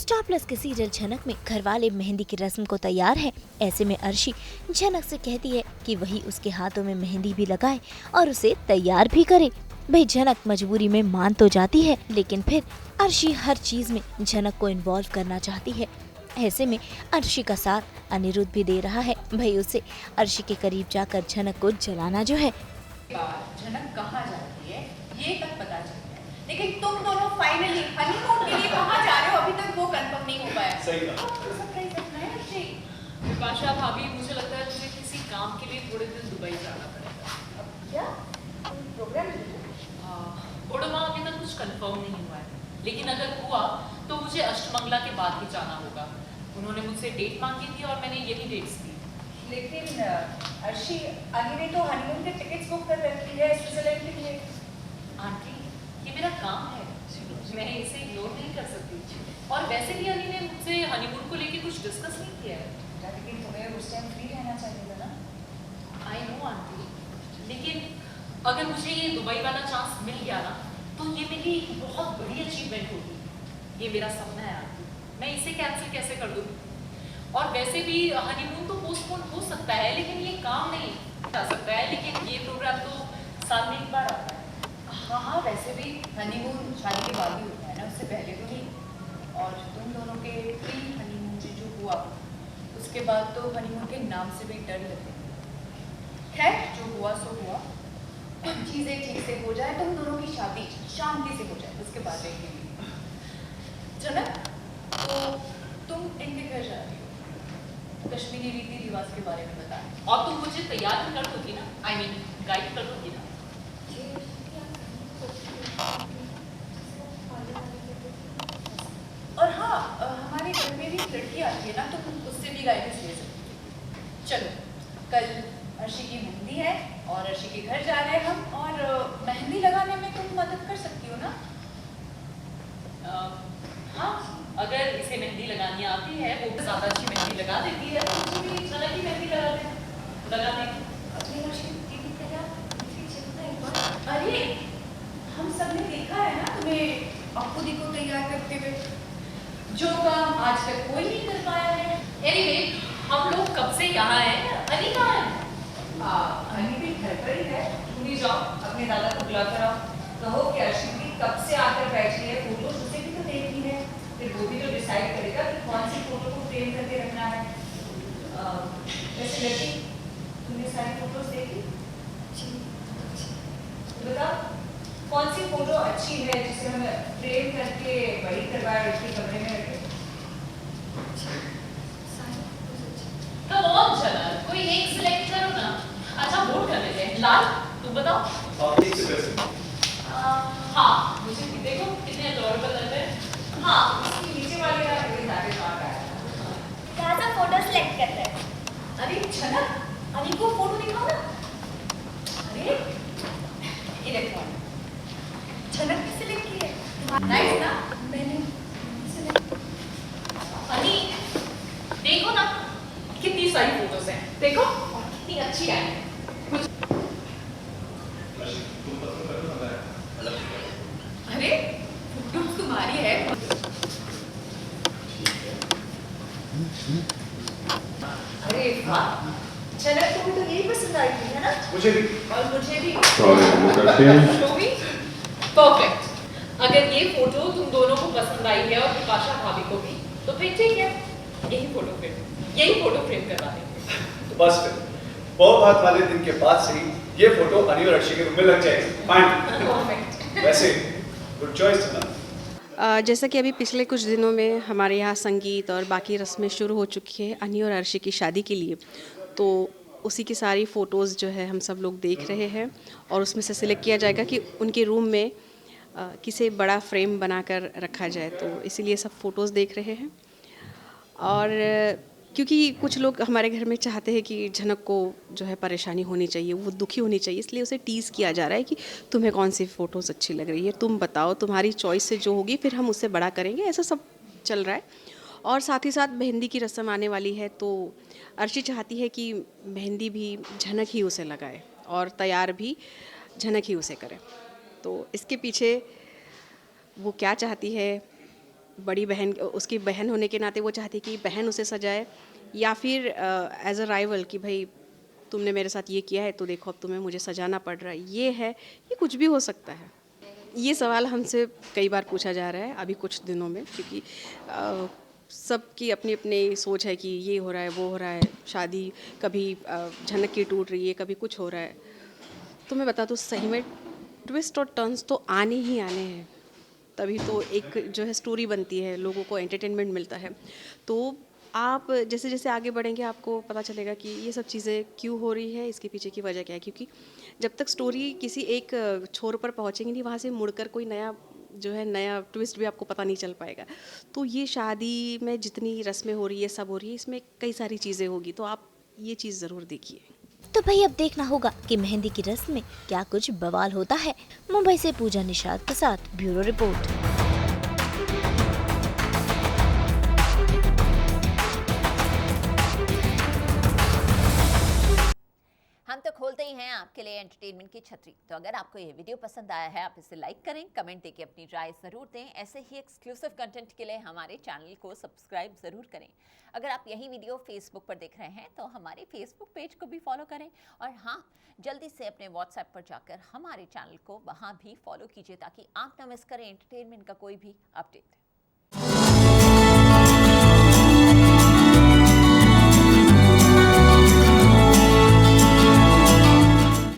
Star plus के serial झनक में घरवाले मेहंदी की रस्म को तैयार है। ऐसे में अर्शी झनक से कहती है कि वही उसके हाथों में मेहंदी भी लगाए और उसे तैयार भी करे। भाई झनक मजबूरी में मान तो जाती है, लेकिन फिर अर्शी हर चीज में झनक को इन्वॉल्व करना चाहती है। ऐसे में अर्शी का साथ अनिरुद्ध भी दे रहा है। भाई उसे अर्शी के करीब जाकर झनक को जलाना जो है। झनक कहाँ जाती है ये तक पता चलता है, लेकिन तुम दोनों फाइनली हनीमून के लिए कहाँ जा रहे हो अभी तक वो कंफर्म नहीं हो पाया। सही कहा। सरप्राइज रखना है अर्शी। विपाशा भाभी, मुझे लगता है मुझे किसी काम के लिए थोड़े दिन दुबई जाना पड़ेगा। अब क्या प्रोग्राम ओडमा अभी तक कुछ कंफर्म नहीं हुआ है, लेकिन अगर हुआ तो मुझे अष्टमंगला के बाद ही जाना होगा। उन्होंने मुझसे डेट मांगी थी और मैंने यही डेट्स दी। लेकिन अर्शी अली ने तो हनीमून के टिकट्स बुक कर रखी है स्विट्जरलैंड के लिए। आंटी, ये मेरा काम है, मैं इसे इग्नोर नहीं कर सकती। और वैसे भी अली ने मुझसे हनीमून को लेके कुछ डिस्कस नहीं किया है। लेकिन तुम्हें उस टाइम फ्री रहना चाहिए था ना। आई नो आंटी, लेकिन अगर मुझे ये दुबई वाला चांस मिल गया ना तो ये मेरी बहुत बड़ी अचीवमेंट होगी। ये मेरा सपना है आंटी, मैं इसे कैंसिल कैसे कर दूँ? और वैसे भी हनीमून तो पोस्टपोन हो सकता है, लेकिन ये काम नहीं जा सकता है। लेकिन ये प्रोग्राम तो साल में एक बार आता है। हाँ, वैसे भी हनीमून शादी के बाद ही होता है ना, उससे पहले तो नहीं। और तुम दोनों के प्री हनीमून जो हुआ उसके बाद तो हनीमून के नाम से भी डर लगते हैं। खैर, जो हुआ सो हुआ, चीजें ठीक से हो जाए, तुम दोनों की शादी शांति से हो जाए, उसके बाद देखेंगे। जनक, तो तुम इनके घर जा रही हो, कश्मीरी रीति रिवाज के बारे में बताएं। और तुम मुझे तैयार भी कर दोगी ना, आई मीन गाइड कर दोगी ना? और हाँ, हमारे घर में भी लड़की आती है ना, तुम उससे भी गाइडेंस ले सकती हो। चलो, कल अर्शी की मेहंदी है और अर्शी के घर जा रहे हैं हम, और मेहंदी लगाने में तुम मदद कर सकती हो ना। हाँ, अगर इसे मेहंदी लगानी आती है, वो ज्यादा अच्छी मेहंदी लगा देती है, तो मुझे भी इस तरह की मेहंदी लगा देगी। अपनी अर्शी दीदी तैयार, अरे हम सब ने देखा है ना तुम्हें अप्पू दी को तैयार करते हुए, जो काम आज तक कोई नहीं कर पाया है। एनीवे, हम लोग कब से यहाँ हैं? अली कहाँ है? अली भी घर पर ही है। तुम भी जाओ, अपने दादा को बुला कर आओ, कहो कि अर्शी भी कब से आकर बैठी है, फोटोज उसे भी तो देखनी है, फिर वो भी तो डिसाइड करेगा कि कौन सी फोटो को फ्रेम करके रखना है। वैसे लड़की, तुमने सारी फोटोज देखी? बताओ कौन सी फोटो अच्छी है जिसे हम फ्रेम करके बड़ी करवाए उसके कमरे में रखें। कम ऑन जनक, कोई एक सिलेक्ट करो ना। अच्छा, वोट कर लेते हैं। लाल, तुम बताओ। हाँ, मुझे भी देखो कितने अडोरेबल लग रहे हैं। हाँ, इसकी नीचे वाले का दादे पार्ट आया था। कहाँ सा फोटो सिलेक्ट कर रहे हैं? अरे झनक, अली को फोटो दिखाओ ना। अरे ये देखो, झनक ने सिलेक्ट की है। नाइस ना? मैंने सिलेक्ट। अली, देखो ना कितनी सारी फोटोज हैं, देखो और कितनी अच्छी आई है। अरे फोटोज तुम्हारी है। अरे वाह, झनक तुम्हें तो यही पसंद आई थी है ना? मुझे भी। और मुझे भी। तो भी परफेक्ट। अगर ये फोटो तुम दोनों को पसंद आई है और विपाशा भाभी को भी, तो फिर ठीक है, यही फोटो फ्रेम करवा देंगे। तो बस फिर बहुत हाथ वाले दिन के बाद से ही ये फोटो अनी और अर्शी के रूम में लग जाएगी। फाइन। परफेक्ट। वैसे गुड चॉइस है ना। जैसा कि अभी पिछले कुछ दिनों में हमारे यहाँ संगीत और बाकी रस्में शुरू हो चुकी है अनी और अर्शी की शादी के लिए, तो उसी की सारी फ़ोटोज़ जो है हम सब लोग देख रहे हैं और उसमें से सिलेक्ट किया जाएगा कि उनके रूम में किसे बड़ा फ्रेम बनाकर रखा जाए। तो इसीलिए सब फ़ोटोज़ देख रहे हैं। और क्योंकि कुछ लोग हमारे घर में चाहते हैं कि झनक को जो है परेशानी होनी चाहिए, वो दुखी होनी चाहिए, इसलिए उसे टीज़ किया जा रहा है कि तुम्हें कौन सी फ़ोटोज़ अच्छी लग रही है, तुम बताओ, तुम्हारी चॉइस से जो होगी फिर हम उससे बड़ा करेंगे, ऐसा सब चल रहा है। और साथ ही साथ मेहंदी की रस्म आने वाली है, तो अर्शी चाहती है कि मेहंदी भी झनक ही उसे लगाए और तैयार भी झनक ही उसे करे। तो इसके पीछे वो क्या चाहती है बड़ी बहन, उसकी बहन होने के नाते वो चाहती कि बहन उसे सजाए, या फिर एज अ राइवल कि भाई तुमने मेरे साथ ये किया है तो देखो अब तुम्हें मुझे सजाना पड़ रहा है, ये कुछ भी हो सकता है। ये सवाल हमसे कई बार पूछा जा रहा है अभी कुछ दिनों में, क्योंकि सबकी अपनी अपनी सोच है कि ये हो रहा है, वो हो रहा है, शादी कभी झनक की टूट रही है, कभी कुछ हो रहा है। तो मैं बता दूँ, सही में ट्विस्ट और टर्न्स तो आने ही आने हैं, तभी तो एक जो है स्टोरी बनती है, लोगों को एंटरटेनमेंट मिलता है। तो आप जैसे जैसे आगे बढ़ेंगे आपको पता चलेगा कि ये सब चीज़ें क्यों हो रही है, इसके पीछे की वजह क्या है। क्योंकि जब तक स्टोरी किसी एक छोर पर पहुंचेगी नहीं, वहाँ से मुड़कर कोई नया जो है नया ट्विस्ट भी आपको पता नहीं चल पाएगा। तो ये शादी में जितनी रस्में हो रही है, सब हो रही है, इसमें कई सारी चीज़ें होगी, तो आप ये चीज़ ज़रूर देखिए। तो भाई अब देखना होगा कि मेहंदी की रस्म में क्या कुछ बवाल होता है। मुंबई से पूजा निषाद के साथ ब्यूरो रिपोर्ट। हम तो खोलते ही हैं आपके लिए एंटरटेनमेंट की छतरी। तो अगर आपको ये वीडियो पसंद आया है, आप इसे लाइक करें, कमेंट देके अपनी राय ज़रूर दें। ऐसे ही एक्सक्लूसिव कंटेंट के लिए हमारे चैनल को सब्सक्राइब ज़रूर करें। अगर आप यही वीडियो फेसबुक पर देख रहे हैं तो हमारे फेसबुक पेज को भी फॉलो करें, और हाँ, जल्दी से अपने व्हाट्सएप पर जाकर हमारे चैनल को वहाँ भी फॉलो कीजिए, ताकि आप ना मिस करें एंटरटेनमेंट का कोई भी अपडेट।